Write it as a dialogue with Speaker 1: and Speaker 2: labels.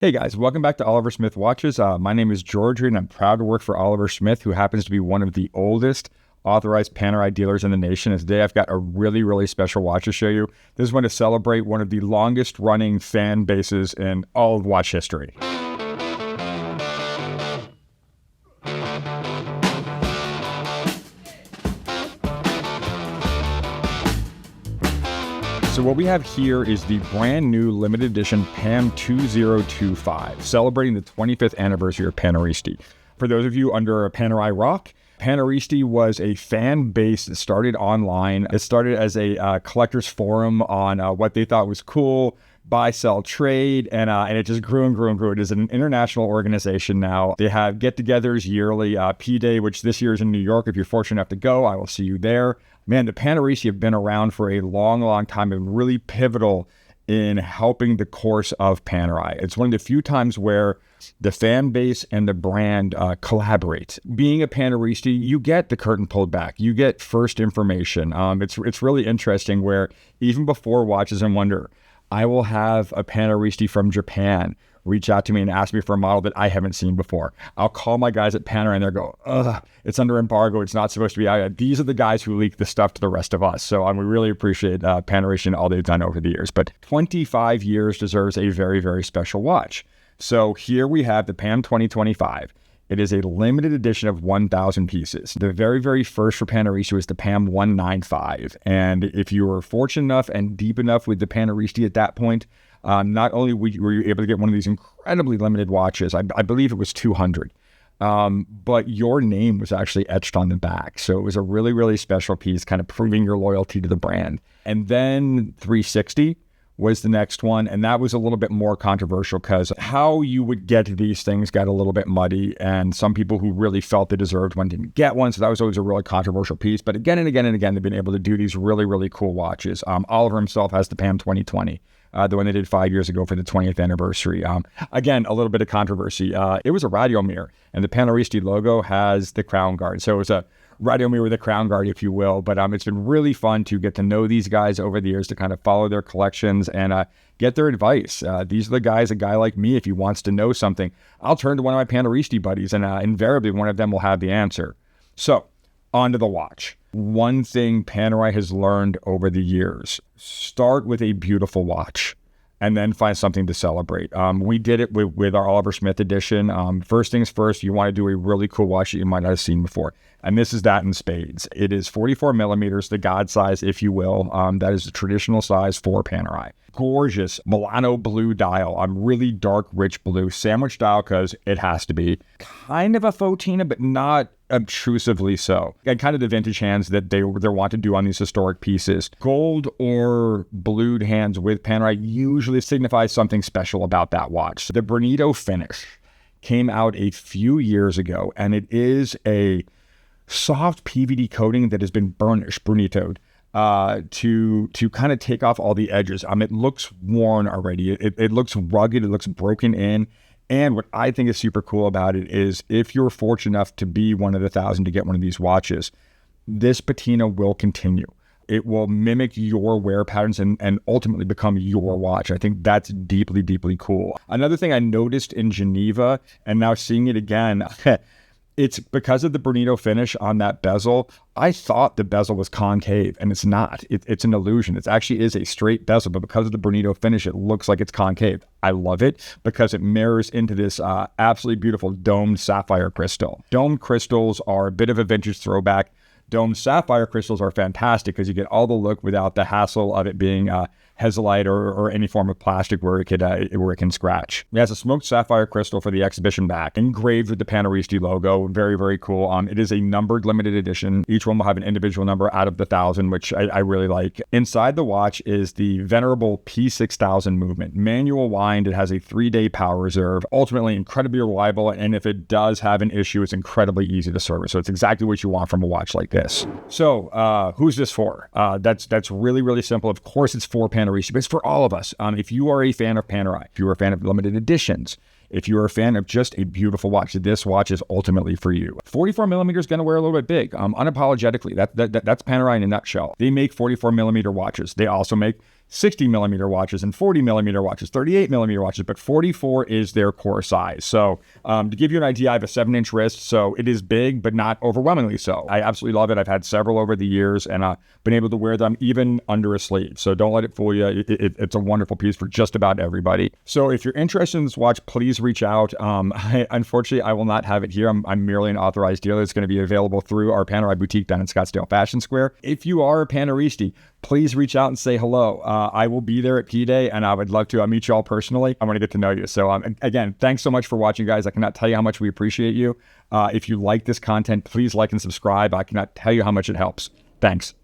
Speaker 1: Hey guys, welcome back to Oliver Smith Watches. My name is George and I'm proud to work for Oliver Smith, who happens to be one of the oldest authorized Panerai dealers in the nation. And today I've got a really special watch to show you. This is one to celebrate one of the longest running fan bases in all of watch history. So what we have here is the brand new limited edition PAM02025, celebrating the 25th anniversary of Paneristi. For those of you under a Panerai rock, Paneristi was a fan base that started online. It started as a collector's forum on what they thought was cool, buy, sell, trade, and it just grew and grew and grew. It is an international organization now. They have get-togethers yearly, P-Day, which this year is in New York. If you're fortunate enough to go, I will see you there. Man, the Paneristi have been around for a long time and really pivotal in helping the course of Panerai. It's one of the few times where the fan base and the brand collaborate. Being a Paneristi, you get the curtain pulled back. You get first information. It's really interesting where even before Watches and Wonder, I will have a Paneristi from Japan reach out to me and ask me for a model that I haven't seen before. I'll call my guys at Panerai and they'll go, ugh, it's under embargo. It's not supposed to be out. These are the guys who leak the stuff to the rest of us. So we really appreciate Paneristi and all they've done over the years. But 25 years deserves a very special watch. So here we have the PAM 2025. It is a limited edition of 1,000 pieces. The very first for Paneristi was the PAM 195. And if you were fortunate enough and deep enough with the Paneristi at that point, not only were you able to get one of these incredibly limited watches, I believe it was 200, but your name was actually etched on the back. So it was a really special piece, kind of proving your loyalty to the brand. And then 360 was the next one, and that was a little bit more controversial because how you would get these things got a little bit muddy, and some people who really felt they deserved one didn't get one, so that was always a really controversial piece. But again and again they've been able to do these really cool watches. Oliver himself has the PAM 2020. The one they did 5 years ago for the 20th anniversary. Again, a little bit of controversy. It was a radio mirror, and the Paneristi logo has the crown guard. So it was a radio mirror with a crown guard, if you will. But it's been really fun to get to know these guys over the years, to kind of follow their collections and get their advice. These are the guys, a guy like me, if he wants to know something, I'll turn to one of my Paneristi buddies, and invariably one of them will have the answer. So, on to the watch. One thing Panerai has learned over the years: start with a beautiful watch and then find something to celebrate. We did it with our Oliver Smith edition. First things first, you want to do a really cool watch that you might not have seen before. And this is that in spades. It is 44 millimeters, the God size, if you will. That is the traditional size for Panerai. Gorgeous Milano blue dial. Really dark, rich blue. Sandwich dial because it has to be. Kind of a Fotina, but not obtrusively so. And kind of the vintage hands that they want to do on these historic pieces. Gold or blued hands with Panerai usually signifies something special about that watch. The Brunito finish came out a few years ago, and it is a soft PVD coating that has been burnished, Brunitoed, to kind of take off all the edges. It looks worn already. It looks rugged. It looks broken in. And what I think is super cool about it is if you're fortunate enough to be one of the 1,000 to get one of these watches, this patina will continue. It will mimic your wear patterns and ultimately become your watch. I think that's deeply cool. Another thing I noticed in Geneva, and now seeing it again, it's because of the Brunito finish on that bezel. I thought the bezel was concave, and it's not. It's an illusion. It actually is a straight bezel, but because of the Brunito finish, it looks like it's concave. I love it because it mirrors into this absolutely beautiful domed sapphire crystal. Domed crystals are a bit of a vintage throwback. Domed sapphire crystals are fantastic because you get all the look without the hassle of it being Hazelite or any form of plastic where it can scratch. It has a smoked sapphire crystal for the exhibition back, engraved with the Paneristi logo. Very cool. It is a numbered limited edition. Each one will have an individual number out of the 1,000, which I really like. Inside the watch is the venerable P6000 movement. Manual wind. It has a 3-day power reserve. Ultimately incredibly reliable, and if it does have an issue, it's incredibly easy to service. So it's exactly what you want from a watch like this. So who's this for? That's really simple. Of course it's for Paneristi, but it's for all of us. If you are a fan of Panerai, if you're a fan of limited editions, if you're a fan of just a beautiful watch, this watch is ultimately for you. 44 millimeters going to wear a little bit big, unapologetically. That's Panerai in a nutshell. They make 44 millimeter watches. They also make 60 millimeter watches and 40 millimeter watches, 38 millimeter watches, but 44 is their core size. So to give you an idea, I have a 7-inch wrist, so it is big, but not overwhelmingly so. I absolutely love it. I've had several over the years and been able to wear them even under a sleeve. So don't let it fool you. It's a wonderful piece for just about everybody. So if you're interested in this watch, please reach out. Unfortunately, I will not have it here. I'm merely an authorized dealer. It's going to be available through our Panerai boutique down in Scottsdale Fashion Square. If you are a Paneristi, please reach out and say hello. I will be there at P-Day, and I would love to meet you all personally. I want to get to know you. So again, thanks so much for watching, guys. I cannot tell you how much we appreciate you. If you like this content, please like and subscribe. I cannot tell you how much it helps. Thanks.